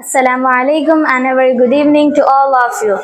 Assalamu alaikum and a very good evening to all of you.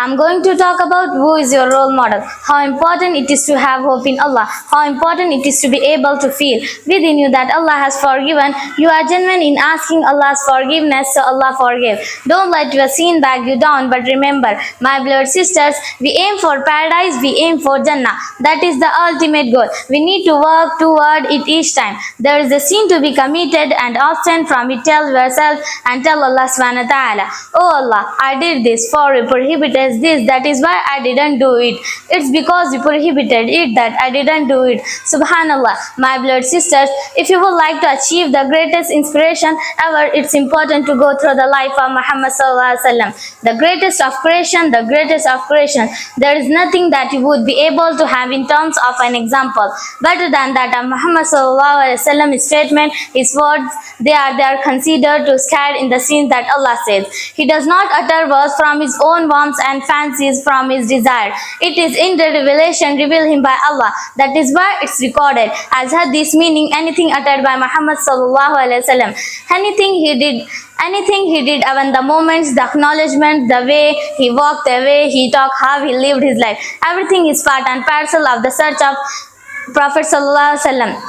I'm going to talk about who is your role model, how important it is to have hope in Allah, how important it is to be able to feel within you that Allah has forgiven. You are genuine in asking Allah's forgiveness, so Allah forgive. Don't let your sin bag you down, but remember, my beloved sisters, we aim for paradise, we aim for Jannah. That is the ultimate goal. We need to work toward it each time. There is a sin to be committed, and often from it tell yourself and tell Allah subhanahu wa ta'ala, oh Allah, I did this for you prohibited this, that is why I didn't do it. It's because you prohibited it that I didn't do it. Subhanallah, my beloved sisters, if you would like to achieve the greatest inspiration ever, it's important to go through the life of Muhammad sallallahu alaihi wasallam, the greatest of creation, the greatest of creation. There is nothing that you would be able to have in terms of an example better than that of Muhammad sallallahu alaihi wasallam. His statement, his words, they are considered to scared in the scenes that Allah says. He does not utter words from his own wants and fancies from his desire. It is in the revelation revealed him by Allah. That is why it's recorded as hadith, meaning anything uttered by Muhammad sallallahu alaihi wasallam. Anything he did, even the moments, the acknowledgement, the way he walked, the way he talked, how he lived his life. Everything is part and parcel of the search of Prophet sallallahu alaihi wasallam.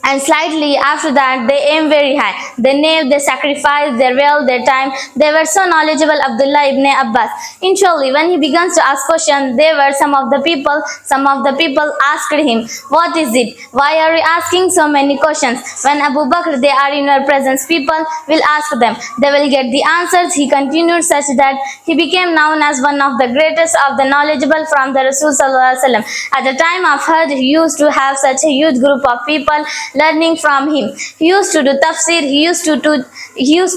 And slightly after that, they aim very high. They named, they sacrificed their will, their time. They were so knowledgeable. Abdullah ibn Abbas. Initially, when he begins to ask questions, some of the people asked him, what is it? Why are you asking so many questions? When Abu Bakr, they are in your presence, people will ask them. They will get the answers. He continued such that he became known as one of the greatest of the knowledgeable from the Rasul sallallahu alaihi wasallam. At the time of Hajj, he used to have such a huge group of people learning from him. He used to do tafsir, he used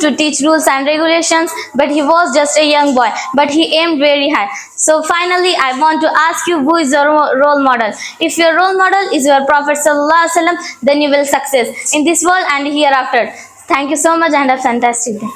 to teach rules and regulations, but he was just a young boy, but he aimed very high. So finally, I want to ask you, who is your role model? If your role model is your Prophet sallallahu alaihi wasallam, then you will success in this world and hereafter. Thank you so much and have a fantastic day.